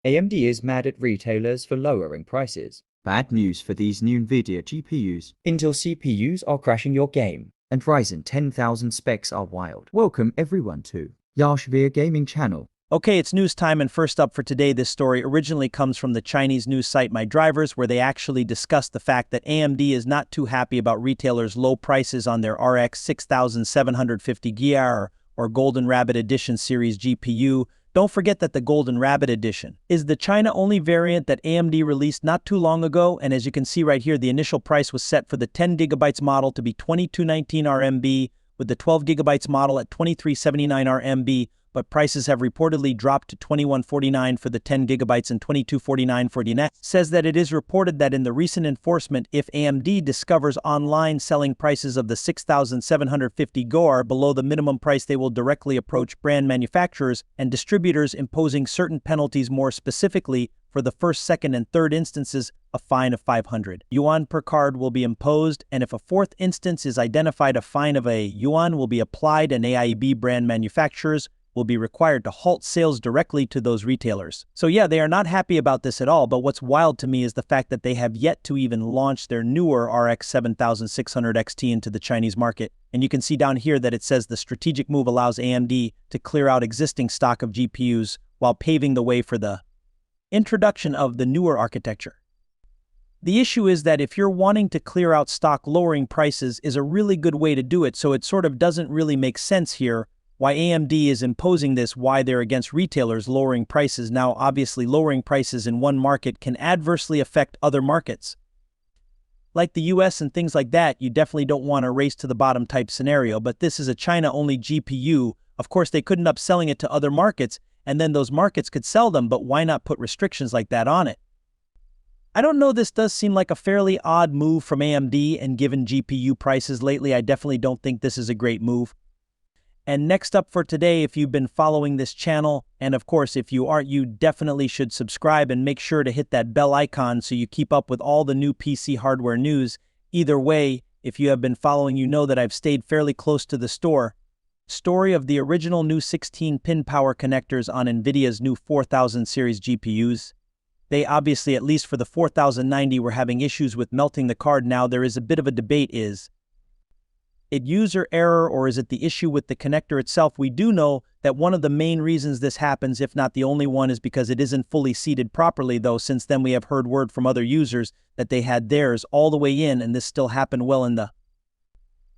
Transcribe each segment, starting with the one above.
AMD is mad at retailers for lowering prices. Bad news for these new Nvidia GPUs. Intel CPUs are crashing your game. And Ryzen 10,000 specs are wild. Welcome everyone to Yashvir Gaming Channel. Okay, it's news time, and first up for today, this story originally comes from the Chinese news site My Drivers, where they actually discussed the fact that AMD is not too happy about retailers' low prices on their RX 6750 GR or Golden Rabbit Edition series GPU. Don't forget that the Golden Rabbit Edition is the China-only variant that AMD released not too long ago, and as you can see right here, the initial price was set for the 10GB model to be 2219 RMB, with the 12GB model at 2379 RMB, but prices have reportedly dropped to 2149 for the 10GB and 2249 for the next. Says that it is reported that in the recent enforcement, if AMD discovers online selling prices of the 6750 GOR below the minimum price, they will directly approach brand manufacturers and distributors, imposing certain penalties, more specifically for the first, second, and third instances, a fine of 500 yuan per card will be imposed, and if a fourth instance is identified, a fine of a yuan will be applied, and AIB brand manufacturers will be required to halt sales directly to those retailers. So yeah, they are not happy about this at all, but what's wild to me is the fact that they have yet to even launch their newer RX 7600 XT into the Chinese market. And you can see down here that it says the strategic move allows AMD to clear out existing stock of GPUs while paving the way for the introduction of the newer architecture. The issue is that if you're wanting to clear out stock, lowering prices is a really good way to do it, so it sort of doesn't really make sense here why AMD is imposing this, why they're against retailers lowering prices. Now, obviously, lowering prices in one market can adversely affect other markets. Like the US and things like that, you definitely don't want a race to the bottom type scenario, but this is a China-only GPU. Of course, they couldn't up selling it to other markets, and then those markets could sell them, but why not put restrictions like that on it? I don't know, this does seem like a fairly odd move from AMD, and given GPU prices lately, I definitely don't think this is a great move. And next up for today, if you've been following this channel, and of course if you aren't, you definitely should subscribe and make sure to hit that bell icon so you keep up with all the new PC hardware news. Either way, if you have been following, you know that I've stayed fairly close to the story of the original new 16-pin power connectors on Nvidia's new 4000 series GPUs. They obviously, at least for the 4090, were having issues with melting the card. Now there is a bit of a debate, is it user error or is it the issue with the connector itself? We do know that one of the main reasons this happens, if not the only one, is because it isn't fully seated properly, though since then we have heard word from other users that they had theirs all the way in, and this still happened. Well, in the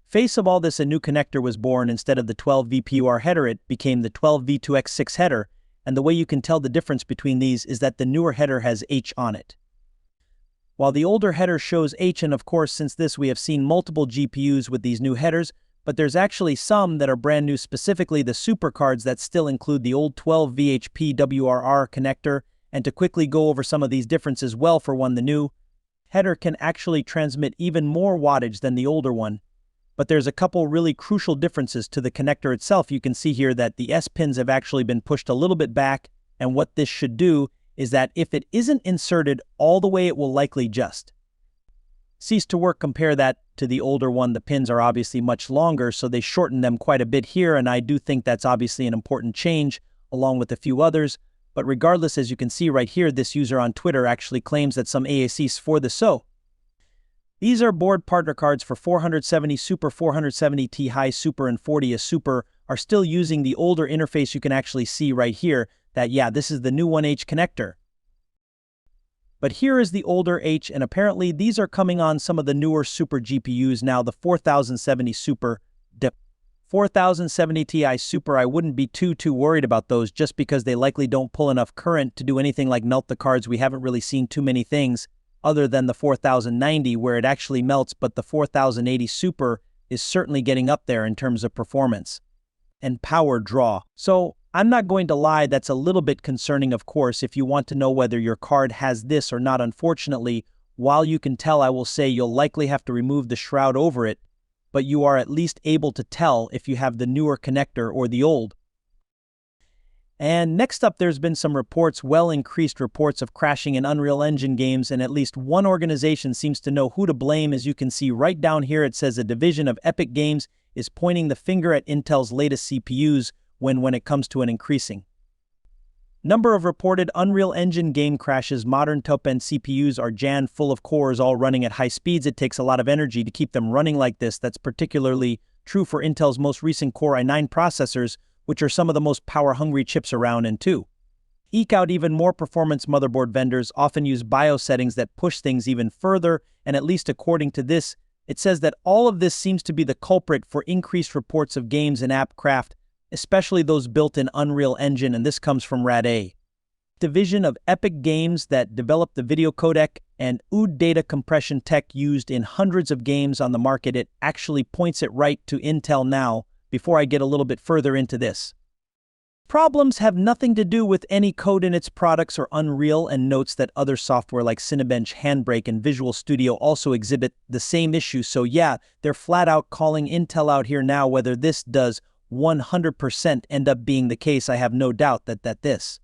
face of all this, a new connector was born. Instead of the 12V-PUR header, it became the 12V2X6 header, and the way you can tell the difference between these is that the newer header has H on it, while the older header shows H. And of course, since this, we have seen multiple GPUs with these new headers, but there's actually some that are brand new, specifically the super cards that still include the old 12VHP-WRR connector. And to quickly go over some of these differences, well, for one, the new header can actually transmit even more wattage than the older one, but there's a couple really crucial differences to the connector itself. You can see here that the S pins have actually been pushed a little bit back, and what this should do is that if it isn't inserted all the way, it will likely just cease to work. Compare that to the older one. The pins are obviously much longer, so they shorten them quite a bit here, and I do think that's obviously an important change, along with a few others. But regardless, as you can see right here, this user on Twitter actually claims that some AACs for the these are board partner cards for 470 Super, 470 Ti Super, and 40 Super are still using the older interface. You can actually see right here that, yeah, this is the new 1H connector. But here is the older H, and apparently these are coming on some of the newer Super GPUs now, the 4070 Super, the 4070 Ti Super. I wouldn't be too worried about those, just because they likely don't pull enough current to do anything like melt the cards. We haven't really seen too many things other than the 4090 where it actually melts, but the 4080 Super is certainly getting up there in terms of performance and power draw. So I'm not going to lie, that's a little bit concerning, of course, if you want to know whether your card has this or not. Unfortunately, while you can tell, I will say you'll likely have to remove the shroud over it, but you are at least able to tell if you have the newer connector or the old. And next up, there's been some reports, increased reports of crashing in Unreal Engine games, and at least one organization seems to know who to blame. As you can see right down here, it says a division of Epic Games is pointing the finger at Intel's latest CPUs when it comes to an increasing Number of reported Unreal Engine game crashes. Modern top-end CPUs are jammed full of cores all running at high speeds. It takes a lot of energy to keep them running like this. That's particularly true for Intel's most recent Core i9 processors, which are some of the most power-hungry chips around, and to eke out even more performance, motherboard vendors often use BIOS settings that push things even further, and at least according to this, it says that all of this seems to be the culprit for increased reports of games in app craft, especially those built in Unreal Engine, and this comes from RDNA5. Division of Epic Games that developed the video codec and OOD data compression tech used in hundreds of games on the market. It actually points it right to Intel now, before I get a little bit further into this. Problems have nothing to do with any code in its products or Unreal, and notes that other software like Cinebench, Handbrake, and Visual Studio also exhibit the same issue. So yeah, they're flat out calling Intel out here now. Whether this does 100% end up being the case, I have no doubt that this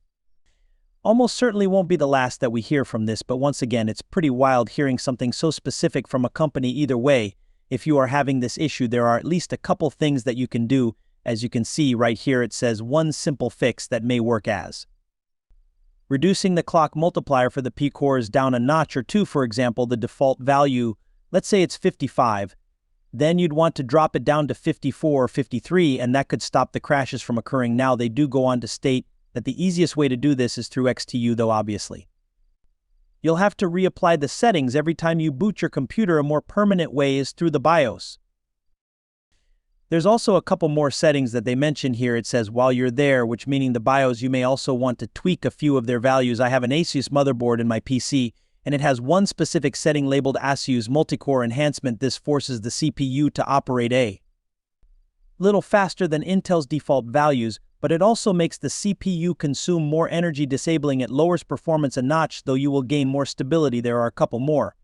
almost certainly won't be the last that we hear from this, but once again, it's pretty wild hearing something so specific from a company. Either way, if you are having this issue, there are at least a couple things that you can do. As you can see right here, it says one simple fix that may work as reducing the clock multiplier for the P cores down a notch or two. For example, the default value, let's say it's 55, then you'd want to drop it down to 54 or 53, and that could stop the crashes from occurring. Now, they do go on to state that the easiest way to do this is through XTU, though obviously you'll have to reapply the settings every time you boot your computer. A more permanent way is through the BIOS. There's also a couple more settings that they mention here. It says while you're there, which meaning the BIOS, you may also want to tweak a few of their values. I have an Asus motherboard in my PC, and it has one specific setting labeled Asus Multicore Enhancement. This forces the CPU to operate a little faster than Intel's default values, but it also makes the CPU consume more energy, disabling it lowers performance a notch, though you will gain more stability. There are a couple more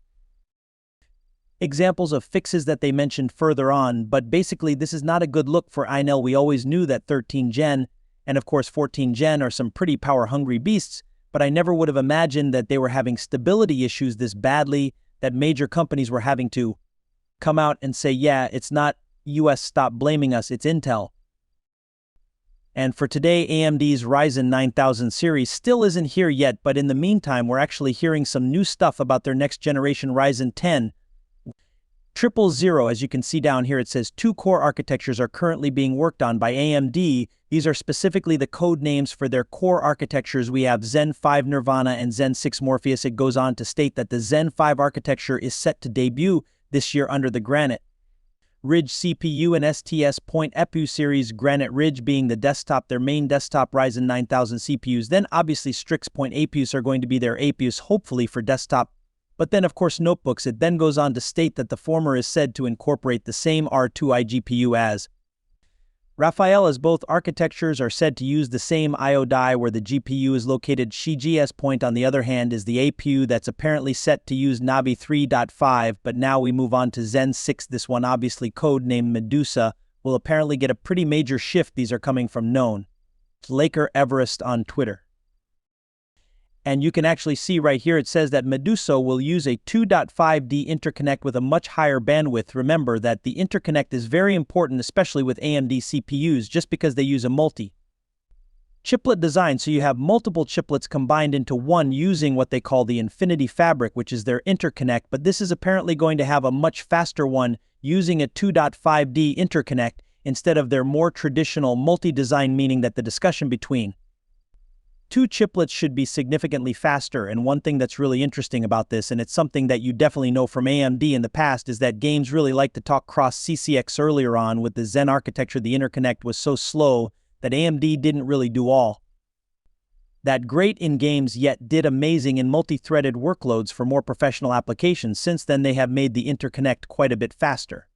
examples of fixes that they mentioned further on, but basically this is not a good look for Intel. We always knew that 13 Gen and of course 14 Gen are some pretty power-hungry beasts, but I never would have imagined that they were having stability issues this badly, that major companies were having to come out and say, yeah, it's not US, stop blaming us, it's Intel. And for today, AMD's Ryzen 9000 series still isn't here yet, but in the meantime, we're actually hearing some new stuff about their next generation Ryzen 10 000. As you can see down here, it says 2 core architectures are currently being worked on by AMD. These are specifically the code names for their core architectures. We have Zen 5 Nirvana and Zen 6 Morpheus. It goes on to state that the Zen 5 architecture is set to debut this year under the Granite Ridge CPU and STS Point EPU series, Granite Ridge being the desktop, their main desktop Ryzen 9000 CPUs. Then obviously Strix Point APUs are going to be their APUs, hopefully for desktop. But then of course notebooks. It then goes on to state that the former is said to incorporate the same R2i GPU as Raphael, as both architectures are said to use the same I/O die where the GPU is located. GS Point, on the other hand, is the APU that's apparently set to use Navi 3.5, but now we move on to Zen 6. This one, obviously codenamed Medusa, will apparently get a pretty major shift. These are coming from known Laker Everest on Twitter. And you can actually see right here, it says that Medusa will use a 2.5D interconnect with a much higher bandwidth. Remember that the interconnect is very important, especially with AMD CPUs, just because they use a multi-chiplet design. So you have multiple chiplets combined into one using what they call the Infinity Fabric, which is their interconnect. But this is apparently going to have a much faster one using a 2.5D interconnect instead of their more traditional multi-design, meaning that the discussion between 2 chiplets should be significantly faster. And one thing that's really interesting about this, and it's something that you definitely know from AMD in the past, is that games really like to talk cross CCX. Earlier on with the Zen architecture, the interconnect was so slow that AMD didn't really do all that great in games, yet did amazing in multi-threaded workloads for more professional applications. Since then, they have made the interconnect quite a bit faster.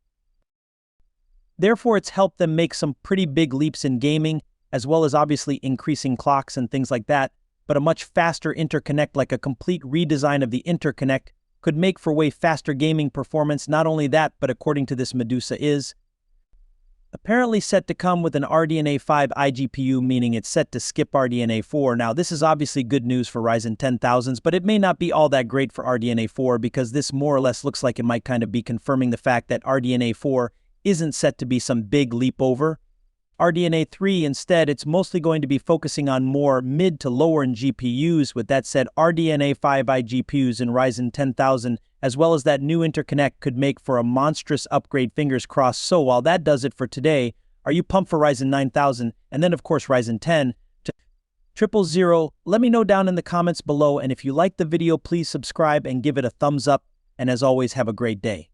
Therefore, it's helped them make some pretty big leaps in gaming, as well as obviously increasing clocks and things like that, but a much faster interconnect, like a complete redesign of the interconnect, could make for way faster gaming performance. Not only that, but according to this, Medusa is apparently set to come with an RDNA5 iGPU, meaning it's set to skip RDNA4. Now, this is obviously good news for Ryzen 10,000s, but it may not be all that great for RDNA4, because this more or less looks like it might kind of be confirming the fact that RDNA4 isn't set to be some big leap over RDNA3 instead, it's mostly going to be focusing on more mid to lower end GPUs. With that said, RDNA5 GPUs and Ryzen 10,000, as well as that new interconnect, could make for a monstrous upgrade, fingers crossed. So while that does it for today, are you pumped for Ryzen 9000 and then of course Ryzen 10 to 000? Let me know down in the comments below, and if you liked the video, please subscribe and give it a thumbs up, and as always, have a great day.